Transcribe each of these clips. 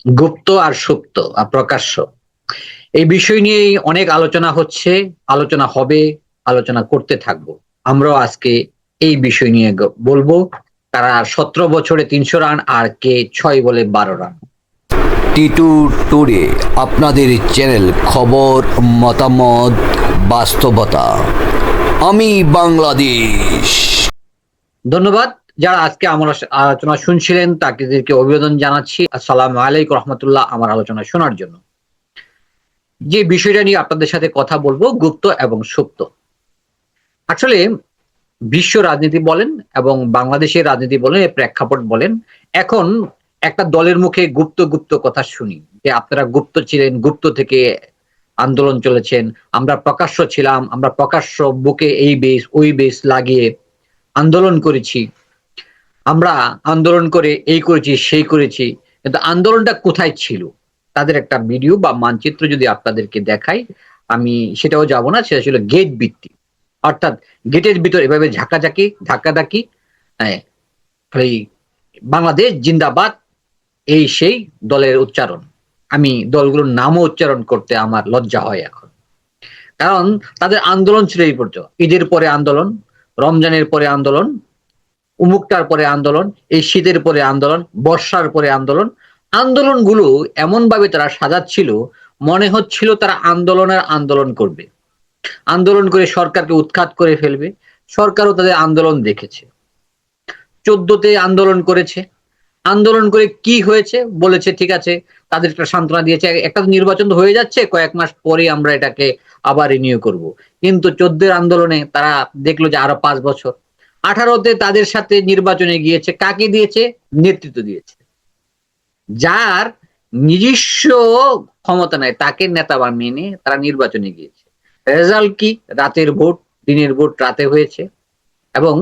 গুপ্ত আর সুপ্ত প্রকাশ্য এই বিষয় নিয়েই অনেক আলোচনা হচ্ছে, আলোচনা হবে, আলোচনা করতে থাকবো। আমরাও আজকে এই বিষয় নিয়ে বলবো। তারা ১৭ বছরে ৩০০ রান আর কে ৬ বলে ১২ রান। টিটু টুডে আপনাদের চ্যানেল, খবর, মতামত, বাস্তবতা। আমি বাংলাদেশ। ধন্যবাদ। যারা আজকে আমার আলোচনা শুনছিলেন তাদেরকে অভিবাদন জানাচ্ছি। আসসালামু আলাইকুম রহমতুল্লাহ আমার আলোচনা শোনার জন্য। যে বিষয়টা নিয়ে আপনাদের সাথে কথা বলবো গুপ্ত এবং সুপ্ত। আসলে বিশ্ব রাজনীতি বলেন এবং বাংলাদেশের রাজনীতি বলেন, এর প্রেক্ষাপট বলেন, এখন একটা দলের মুখে গুপ্ত, গুপ্ত কথা শুনি যে আপনারা গুপ্ত ছিলেন, গুপ্ত থেকে আন্দোলন চলেছেন, আমরা প্রকাশ্য ছিলাম, আমরা প্রকাশ্য বুকে এই বেশ, ওই বেশ লাগিয়ে আন্দোলন করেছি। আমরা আন্দোলন করে এই করেছি, সেই করেছি। কিন্তু আন্দোলনটা কোথায় ছিল? তাদের একটা ভিডিও বা মানচিত্র যদি আপনাদেরকে দেখাই, আমি সেটাও যাব না। সেটা ছিল গেট ভিত্তিক। অর্থাৎ গেটের ভিতর এভাবে ঝাঁকাঝাঁকি, ধাক্কাধাক্কি, হ্যাঁ, এই বাংলাদেশ জিন্দাবাদ এই সেই দলের উচ্চারণ। আমি দলগুলোর নামও উচ্চারণ করতে আমার লজ্জা হয় এখন। কারণ তাদের আন্দোলন ছিল এই পর্যন্ত। ঈদের পরে আন্দোলন, রমজানের পরে আন্দোলন, উমুকটার পরে আন্দোলন, এই শীতের পরে আন্দোলন, বর্ষার পরে আন্দোলন। আন্দোলনগুলো এমনভাবে তারা সাজাচ্ছিল, মনে হচ্ছিল তারা আন্দোলন করবে। আন্দোলন করে সরকারকে উৎখাত করে ফেলবে। সরকারও তাদের আন্দোলন দেখেছে। ১৪ তে আন্দোলন করেছে। আন্দোলন করে কি হয়েছে? বলেছে ঠিক আছে, তাদের একটা সান্ত্বনা দিয়েছে। একটা নির্বাচন তো হয়ে যাচ্ছে, কয়েক মাস পরেই আমরা এটাকে আবার রিনিউ করব। কিন্তু ১৪ এর আন্দোলনে তারা দেখলো যে আরো ৫ বছর। ১৮ তে তাদের সাথে নির্বাচনে গিয়েছে। কাকে দিয়েছে? নেতৃত্ব দিয়েছে। যার নিজস্ব ক্ষমতা নাই তাকে নেতা বানিয়ে নিয়ে তারা নির্বাচনে গিয়েছে। রেজাল্ট কি? রাতের ভোট, দিনের ভোট রাতে হয়েছে এবং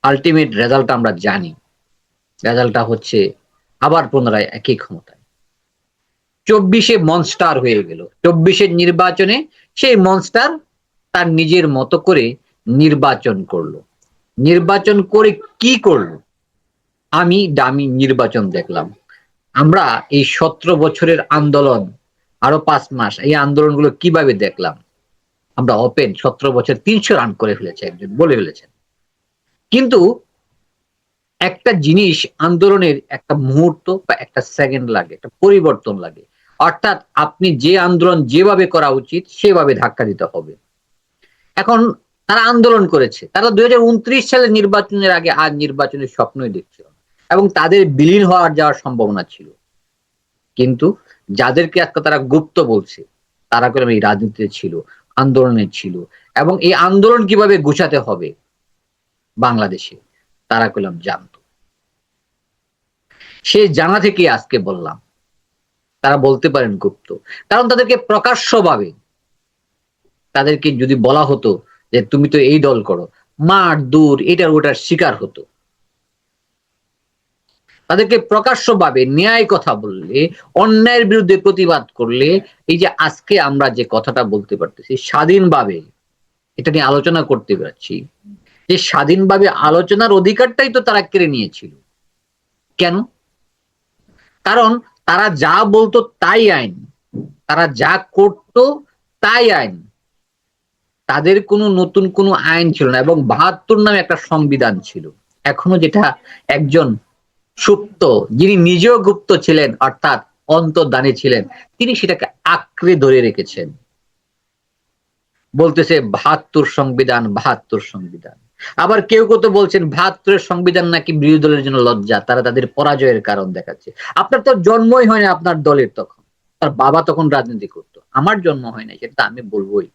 আল্টিমেট রেজাল্ট আমরা জানি। রেজাল্টটা হচ্ছে আবার পুনরায় একই ক্ষমতায়। ২৪ এ মনস্টার হয়ে গেল। ২৪ এর নির্বাচনে সেই মনস্টার তার নিজের মতো করে নির্বাচন করলো। নির্বাচন করে কি করলো? আমি দামি নির্বাচন দেখলাম। আমরা এই ১৭ বছরের আন্দোলন, আরো ৫ মাস এই আন্দোলনগুলো কিভাবে দেখলাম? আমরা ওপেন ১৭ বছর ৩০০ রান করে ফেলেছে একজন বলে ফেলেছেন। কিন্তু একটা জিনিস আন্দোলনের একটা মুহূর্ত বা একটা সেকেন্ড লাগে, একটা পরিবর্তন লাগে। অর্থাৎ আপনি যে আন্দোলন যেভাবে করা উচিত সেভাবে ধাক্কা দিতে হবে। এখন তারা আন্দোলন করেছে। তারা ২০২৯ সালের নির্বাচনের আগে আর নির্বাচনের স্বপ্নই দেখছিল না। এবং তাদের বিলীন যাওয়ার সম্ভাবনা ছিল। কিন্তু যাদেরকে আজকে তারা গুপ্ত বলছে, তারা কলম এই রাজনীতিতে ছিল, আন্দোলনে ছিল এবং এই আন্দোলন কিভাবে গুছাতে হবে বাংলাদেশে, তারা কলম জানত। সে জানা থেকে আজকে বললাম। তারা বলতে পারেন গুপ্ত। কারণ তাদেরকে প্রকাশ্যভাবে তাদেরকে যদি বলা হতো যে তুমি তো এই দল করো, মার দূর এটার ওটার শিকার হতো। তাদেরকে প্রকাশ্যভাবে ন্যায় কথা বললে, অন্যায়ের বিরুদ্ধে প্রতিবাদ করলে, এই যে আজকে আমরা যে কথাটা বলতে পারতেছি স্বাধীনভাবে এটা নিয়ে আলোচনা করতে পারছি, যে স্বাধীনভাবে আলোচনার অধিকারটাই তো তারা কেড়ে নিয়েছিল। কেন? কারণ তারা যা বলতো তাই আইন। তারা যা করত তাই আইন। তাদের কোনো নতুন কোনো আইন ছিল না এবং ৭২ নামে একটা সংবিধান ছিল। এখনো যেটা একজন সুপ্ত, যিনি নিজেও গুপ্ত ছিলেন অর্থাৎ অন্তর্দানী ছিলেন, তিনি সেটাকে আঁকড়ে ধরে রেখেছেন। বলতেছে ৭২ সংবিধান, ৭২ সংবিধান। আবার কেউ তো বলছেন ৭২ এর সংবিধান নাকি বিরোধী দলের জন্য লজ্জা, তারা তাদের পরাজয়ের কারণ দেখাচ্ছে। আপনার তো জন্মই হয় না আপনার দলের তখন। তার বাবা তখন রাজনীতি করত। আমার জন্ম হয় নাই সেটা আমি বলবই।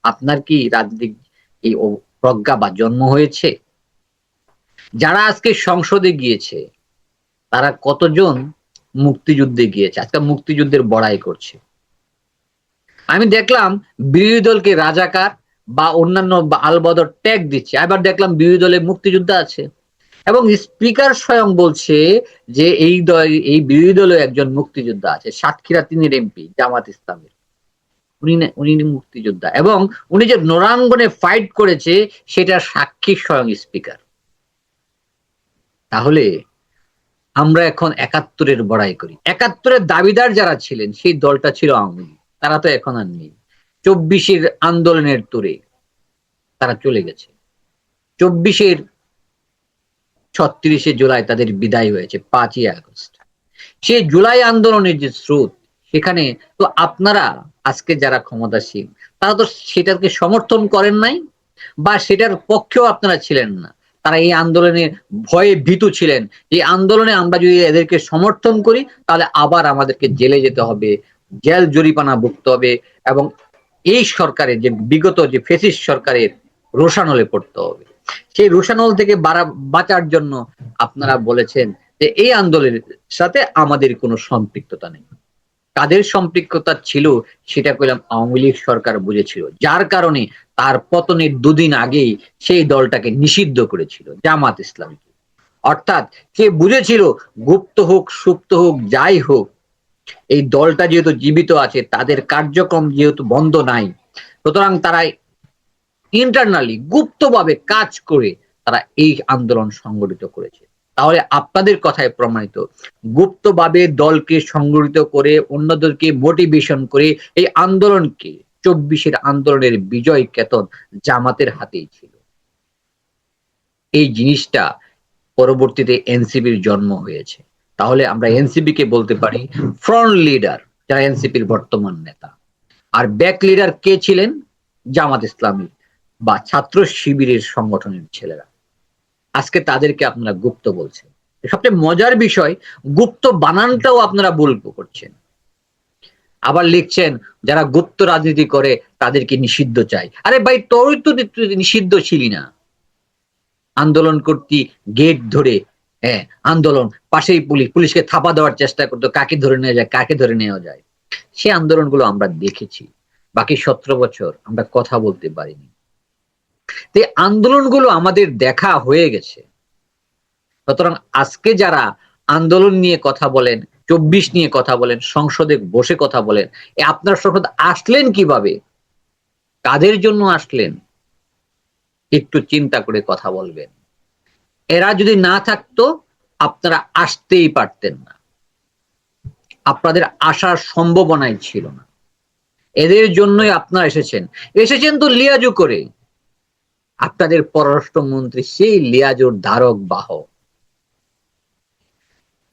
আপনার কি রাজনীতিক এই প্রজ্ঞা বা জন্ম হয়েছে? যারা আজকে সংসদে গিয়েছে তারা কতজন মুক্তিযুদ্ধে গিয়েছে? আজকে মুক্তিযুদ্ধের বড়াই করছে। আমি দেখলাম বিরোধী দলকে রাজাকার বা অন্যান্য আলবদর ট্যাগ দিচ্ছে। আবার দেখলাম বিরোধী দলে মুক্তিযোদ্ধা আছে। এবং স্পিকার স্বয়ং বলছে যে এই বিরোধী দলে একজন মুক্তিযোদ্ধা আছে। সাতক্ষীরা ৩ এর এমপি জামাত ইসলামের। উনি মুক্তিযোদ্ধা এবং উনি যে নোরাঙ্গনে ফাইট করেছে সেটার সাক্ষী স্বয়ং স্পিকার। তাহলে আমরা এখন ৭১-এর বড়াই করি। ৭১-এর দাবিদার যারা ছিলেন সেই দলটা ছিল আওয়ামী লীগ, তারা তো এখন আর নেই। ২৪-এর আন্দোলনের তোড়ে তারা চলে গেছে। ২৪-এর ৩৬শে জুলাই তাদের বিদায় হয়েছে ৫ই আগস্ট। সেই জুলাই আন্দোলনের যে স্রোত, সেখানে তো আপনারা আজকে যারা ক্ষমতাসীন তারা তো সেটাকে সমর্থন করেন নাই, বা সেটার পক্ষেও আপনারা ছিলেন না। তারা এই আন্দোলনে ভয়ে ভীতু ছিলেন। এই আন্দোলনে আমরা যদি এদেরকে সমর্থন করি তাহলে আবার আমাদেরকে জেলে যেতে হবে, জেল জরিমানা ভুগতে হবে, এবং এই সরকারের যে বিগত যে ফ্যাসিস্ট সরকারের রোষানলে পড়তে হবে। সেই রোষানল থেকে বাঁচার জন্য আপনারা বলেছেন যে এই আন্দোলনের সাথে আমাদের কোনো সম্পৃক্ততা নেই। কাদের সম্পৃক্ততা ছিল সেটা কইলাম আওয়ামী লীগ সরকার বুঝেছিল, যার কারণে তার পতনের দুদিন আগেই সেই দলটাকে নিষিদ্ধ করেছিল, জামাত ইসলামী। অর্থাৎ সে বুঝেছিল গুপ্ত হোক সুপ্ত হোক যাই হোক, এই দলটা যেহেতু জীবিত আছে, তাদের কার্যক্রম যেহেতু বন্ধ নাই, সুতরাং তারা ইন্টারনালি গুপ্তভাবে কাজ করে তারা এই আন্দোলন সংগঠিত করেছে। তাহলে আপনাদের কথায় প্রমাণিত, গুপ্তভাবে দলকে সংগঠিত করে অন্যদেরকে মোটিভেশন করে এই আন্দোলনকে ২৪-এর আন্দোলনের বিজয় কেতন জামাতের হাতেই ছিল। এই জিনিসটা পরবর্তীতে এনসিপির জন্ম হয়েছে। তাহলে আমরা এনসিপি কে বলতে পারি ফ্রন্ট লিডার, যারা এনসিপির বর্তমান নেতা। আর ব্যাক লিডার কে ছিলেন? জামাত ইসলামী বা ছাত্র শিবিরের সংগঠনের ছেলেরা। আজকে তাদেরকে আপনারা গুপ্ত বলছেন। সবচেয়ে মজার বিষয়, গুপ্ত বানানটাও আপনারা ভুল করছেন। আবার লিখছেন যারা গুপ্ত রাজনীতি করে তাদেরকে নিষিদ্ধ চাই। আরে ভাই, তোর তো নিষিদ্ধ ছিলি না। আন্দোলন করতি গেট ধরে, হ্যাঁ আন্দোলন, পাশেই পুলিশকে থাপা দেওয়ার চেষ্টা করতো, কাকে ধরে নেওয়া যায় কাকে ধরে নেওয়া যায়। সে আন্দোলনগুলো আমরা দেখেছি। বাকি ১৭ বছর আমরা কথা বলতে পারিনি। এই আন্দোলনগুলো আমাদের দেখা হয়ে গেছে। সুতরাং আজকে যারা আন্দোলন নিয়ে কথা বলেন, ২৪ নিয়ে কথা বলেন, সংসদে বসে কথা বলেন, আপনারা সংসদ আসলেন কিভাবে, কাদের জন্য আসলেন, একটু চিন্তা করে কথা বলবেন। এরা যদি না থাকতো আপনারা আসতেই পারতেন না, আপনাদের আসার সম্ভাবনাই ছিল না। এদের জন্যই আপনারা এসেছেন তো লিয়াজু করে। আপনাদের পররাষ্ট্রমন্ত্রী সেই লিয়াজুর ধারক বাহক।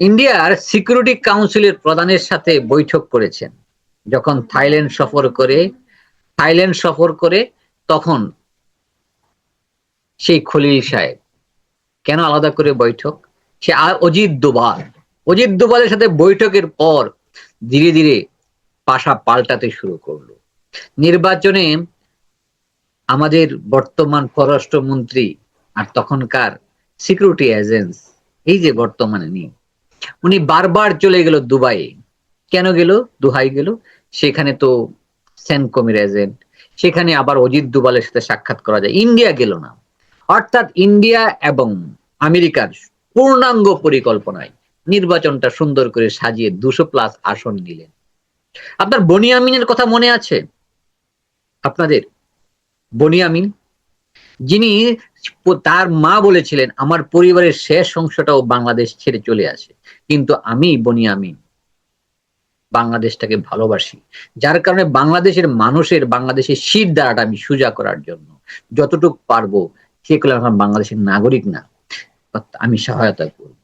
ইন্ডিয়ার সিকিউরিটি কাউন্সিলের প্রধানের সাথে বৈঠক করেছেন যখন থাইল্যান্ড সফর করে তখন সেই খলিল সাহেব। কেন আলাদা করে বৈঠক? সে অজিত দোভালের সাথে বৈঠকের পর ধীরে ধীরে পাশা পাল্টাতে শুরু করলো। নির্বাচনে আমাদের বর্তমান পররাষ্ট্রমন্ত্রী আর তখনকার সিকিউরিটি এজেন্স, এই যে বর্তমানে নেই, উনি বারবার চলে গেল দুবাইয়ে। কেন গেল? দুহাই গেল। সেখানে তো সেনকমের এজেন্ট, সেখানে আবার অজিত দোভালের সাথে সাক্ষাৎ করা যায়। ইন্ডিয়া গেল না। অর্থাৎ ইন্ডিয়া এবং আমেরিকার পূর্ণাঙ্গ পরিকল্পনায় নির্বাচনটা সুন্দর করে সাজিয়ে ২০০+ আসন নিলেন। আপনার বনিয়ামিনের কথা মনে আছে? আপনাদের বনিয়ামিন, যিনি তার মা বলেছিলেন আমার পরিবারের শেষ অংশটাও বাংলাদেশ ছেড়ে চলে আসে, কিন্তু আমি বনিয়ামিন বাংলাদেশটাকে ভালোবাসি, যার কারণে বাংলাদেশের শির দ্বারাটা আমি সোজা করার জন্য যতটুকু পারবো, সেগুলো আমার বাংলাদেশের নাগরিক না, আমি সহায়তা করব।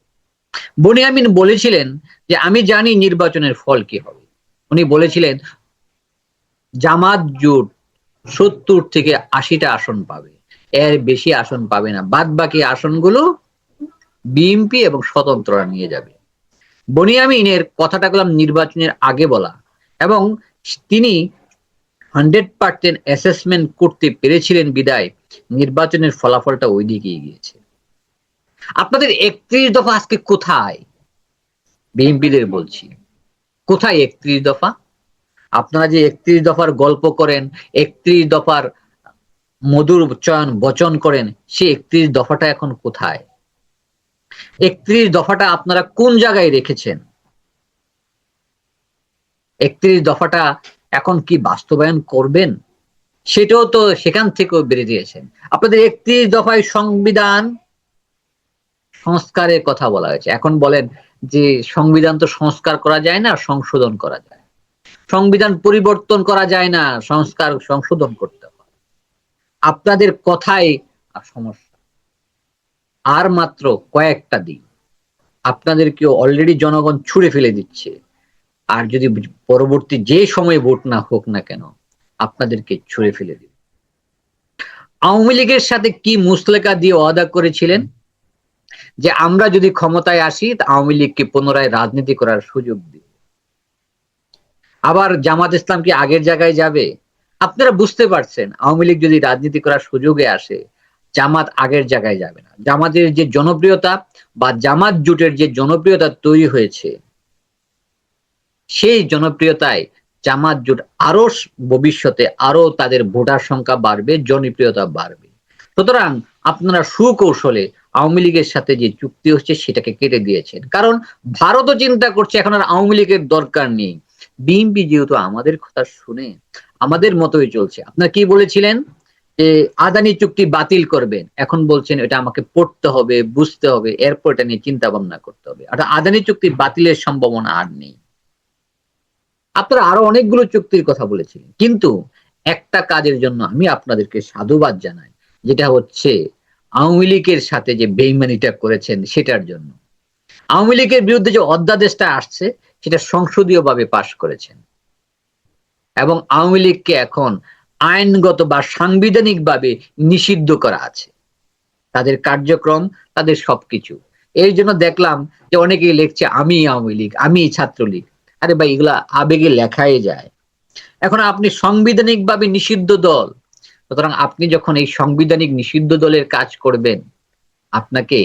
বনিয়ামিন বলেছিলেন যে আমি জানি নির্বাচনের ফল কি হবে। উনি বলেছিলেন জামাত জোট ৭০ থেকে ৮০টা আসন পাবে, এর বেশি আসন পাবে না, বাদ বাকি আসনগুলো বিএনপি এবং স্বতন্ত্ররা নিয়ে যাবে। বনিয়ামিনের কথাটা বললাম নির্বাচনের আগে বলা, এবং তিনি 100% অ্যাসেসমেন্ট করতে পেরেছিলেন বিদায় নির্বাচনের ফলাফলটা ওই দিকেই গিয়েছে। আপনাদের ৩১ দফা আজকে কোথায়? বিএনপিদের বলছি, কোথায় ৩১ দফা? আপনারা যে ৩১ দফার গল্প করেন, ৩১ দফার মধুর চয়ন বচন করেন, সেই ৩১ দফাটা এখন কোথায়? ৩১ দফাটা আপনারা কোন জায়গায় রেখেছেন? ৩১ দফাটা এখন কি বাস্তবায়ন করবেন? সেটাও তো সেখান থেকেও বেরিয়ে দিয়েছেন। আপনাদের ৩১ দফায় সংবিধান সংস্কারের কথা বলা হয়েছে। এখন বলেন যে সংবিধান তো সংস্কার করা যায় না, সংশোধন করা যায়। সংবিধান পরিবর্তন করা যায় না, সংশোধন করতে হয়। আপনাদের কথাই সমস্যা। আর মাত্র কয়েকটা দিন, আপনাদেরকে অলরেডি জনগণ ছুঁড়ে ফেলে দিচ্ছে। আর যদি পরবর্তী যে সময় ভোট না হোক না কেন, আপনাদেরকে ছুঁড়ে ফেলে দিবে। আওয়ামী লীগের সাথে কি মুসলেকা দিয়ে ওয়াদা করেছিলেন যে আমরা যদি ক্ষমতায় আসি আওয়ামী লীগকে পুনরায় রাজনীতি করার সুযোগ দিব। আবার জামাত ইসলাম কি আগের জায়গায় যাবে? আপনারা বুঝতে পারছেন আওয়ামী লীগ যদি রাজনীতি করার সুযোগে আসে, জামাত আগের জায়গায় যাবে না। জামাতের যে জনপ্রিয়তা বা জামাত জোটের যে জনপ্রিয়তা তৈরি হয়েছে, সেই জনপ্রিয়তায় জামাত জোট আরো ভবিষ্যতে আরো তাদের ভোটার সংখ্যা বাড়বে, জনপ্রিয়তা বাড়বে। সুতরাং আপনারা সুকৌশলে আওয়ামী লীগের সাথে যে চুক্তি হচ্ছে সেটাকে কেটে দিয়েছেন। কারণ ভারতও চিন্তা করছে এখন আর আওয়ামী লীগের দরকার নেই। বিএনপি যেহেতু আমাদের কথা শুনে আমাদের মতোই চলছে। আপনারা কি বলেছিলেন যে আদানি চুক্তি বাতিল করবেন, এখন বলছেন এটা আমাকে পড়তে হবে, বুঝতে হবে, এরপর এটা নিয়ে চিন্তা ভাবনা করতে হবে। অর্থাৎ আদানি চুক্তি বাতিলের সম্ভাবনা আর নেই। আপনারা আরো অনেকগুলো চুক্তির কথা বলেছিলেন, কিন্তু একটা কাজের জন্য আমি আপনাদেরকে সাধুবাদ জানাই, যেটা হচ্ছে আওয়ামী লীগের সাথে যে বেইমানিটা করেছেন সেটার জন্য। আওয়ামী লীগের বিরুদ্ধে যে অধ্যাদেশটা আসছে সেটা সংসদীয়ভাবে পাশ করেছেন এবং আওয়ামী লীগকে এখন আইনগত বা সাংবিধানিকভাবে নিষিদ্ধ করা আছে, তাদের কার্যক্রম, তাদের সবকিছু। এর জন্য দেখলাম যে অনেকেই লিখছে আমি আওয়ামী লীগ, আমি ছাত্রলীগ। আরে ভাই, এগুলা আবেগে লেখাই যায়। এখন আপনি সাংবিধানিকভাবে নিষিদ্ধ দল, সুতরাং আপনি যখন এই সাংবিধানিক নিষিদ্ধ দলের কাজ করবেন, আপনাকে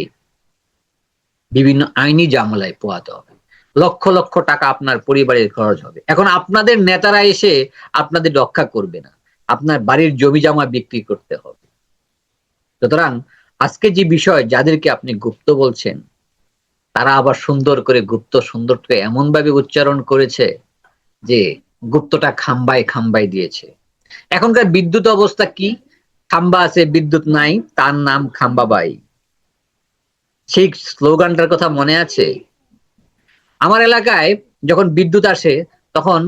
বিভিন্ন আইনি ঝামেলায় পোহাতে হবে। লক্ষ লক্ষ টাকা আপনার পরিবারের খরচ হবে। এখন আপনাদের নেতারা এসে আপনাদের রক্ষা করবে না, আপনার বাড়ির জমি জমা বিক্রি করতে হবে। সুতরাং আজকে যে বিষয় যাদেরকে আপনি গুপ্ত বলছেন, তারা আবার সুন্দর করে গুপ্ত সুন্দরকে এমন ভাবে উচ্চারণ করেছে যে গুপ্তটা খাম্বায় খাম্বায় দিয়েছে। এখনকার বিদ্যুৎ অবস্থা কি? খাম্বা আছে বিদ্যুৎ নাই, তার নাম খাম্বাবাই। সেই স্লোগানটার কথা মনে আছে? আমার এলাকায় যখন বিদ্যুৎ আসে তখন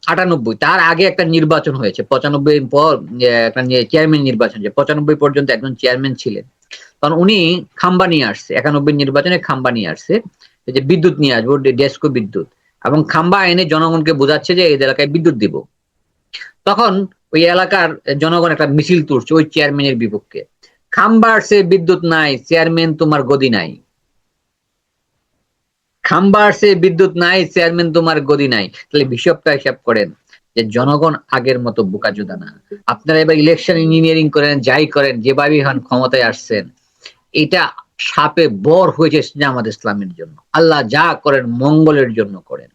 ৯৮, তার আগে একটা নির্বাচন হয়েছে ৯৫ পর একটা চেয়ারম্যান নির্বাচন, যে ৯৫ পর্যন্ত একজন চেয়ারম্যান ছিলেন। কারণ উনি খাম্বা নিয়ে আসছে, ৯১ নির্বাচনে খাম্বা নিয়ে আসছে যে বিদ্যুৎ নিয়ে আসবো, ডেস্কো বিদ্যুৎ, এবং খাম্বা এনে জনগণকে বোঝাচ্ছে যে এই এলাকায় বিদ্যুৎ দিব। তখন ওই এলাকার জনগণ একটা মিছিল তুলছে ওই চেয়ারম্যানের বিপক্ষে। খাম্বা আসছে বিদ্যুৎ নাই, চেয়ারম্যান তোমার গদি নাই। খাম্বা আসছে বিদ্যুৎ নাই, চেয়ারম্যান তোমার গদি নাই। তাহলে হিসাবটা হিসাব করেন যে জনগণ আগের মতো বোকাচোদা না। আপনারা এবার ইলেকশন ইঞ্জিনিয়ারিং করেন, যাই করেন, যেভাবেই হন ক্ষমতায় আসছেন, এটা সাপে বর হয়েছে জামাত ইসলামের জন্য। আল্লাহ যা করেন মঙ্গলের জন্য করেন।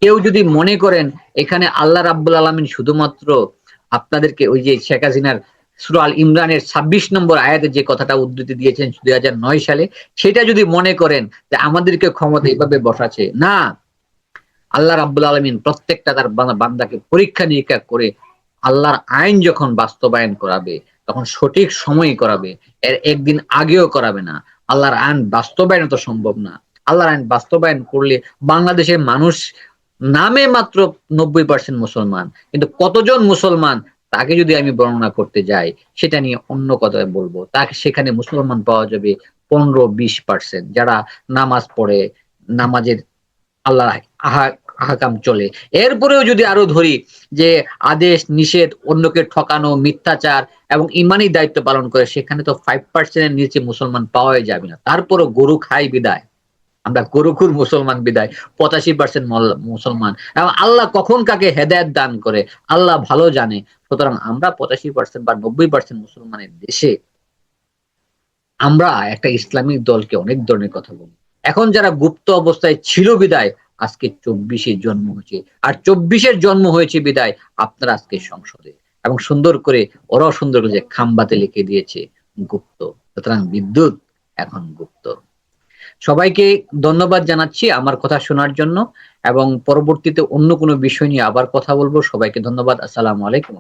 কেউ যদি মনে করেন এখানে আল্লাহ রাব্বুল আলামিন শুধুমাত্র আপনাদেরকে ওই যে শেখ হাসিনার সূরা আল ইমরানের ২৬ নম্বর আয়াতে যে কথাটা উদ্ধৃতি দিয়েছেন ২০০৯ সালে, সেটা যদি মনে করেন যে আমাদেরকে ক্ষমতা এইভাবে বসাচ্ছে, না, আল্লাহ রাব্বুল আলামিন প্রত্যেকটা তার বান্দাকে পরীক্ষা নিরীক্ষা করে আল্লাহর আইন যখন বাস্তবায়ন করাবে তখন সঠিক সময় করাবে, এর একদিন আগেও করাবে না। আল্লাহর আইন বাস্তবায়ন তো সম্ভব না। আল্লাহর আইন বাস্তবায়ন করলে বাংলাদেশের মানুষ নামে মাত্র ৯০% মুসলমান, কিন্তু কতজন মুসলমান তাকে যদি আমি বর্ণনা করতে যাই সেটা নিয়ে অন্য কথায় বলবো। তাকে সেখানে মুসলমান পাওয়া যাবে ১৫-২০%, যারা নামাজ পড়ে, নামাজের আল্লাহ আহকাম চলে। এরপরেও যদি আরো ধরি যে আদেশ নিষেধ, অন্যকে ঠকানো, মিথ্যাচার এবং ইমানি দায়িত্ব পালন করে, সেখানে তো 5% এর নিচে মুসলমান পাওয়াই যাবে না। তারপরও গরু খাই বিদায়, আমরা গরুখুর মুসলমান বিদায় 85% মুসলমান, এবং আল্লাহ কখন কাকে হেদায়েত দান করে আল্লাহ ভালো জানে। সুতরাং আমরা 85% বা 90% মুসলমানের দেশে আমরা একটা ইসলামিক দলকে অনেক ধরনের কথা বলি। এখন যারা গুপ্ত অবস্থায় ছিল বিদায় আজকে ২৪-এ জন্ম হয়েছে, আর ২৪-এর জন্ম হয়েছে বিদায় আপনারা আজকে সংসদে, এবং সুন্দর করে ওরাও সুন্দর করে খাম্বাতে লিখে দিয়েছে গুপ্ত। সুতরাং বিদ্যুৎ এখন গুপ্ত। সবাইকে ধন্যবাদ জানাচ্ছি আমার কথা শোনার জন্য, এবং পরবর্তীতে অন্য কোনো বিষয় নিয়ে আবার কথা বলবো। সবাইকে ধন্যবাদ। আসসালামু আলাইকুম।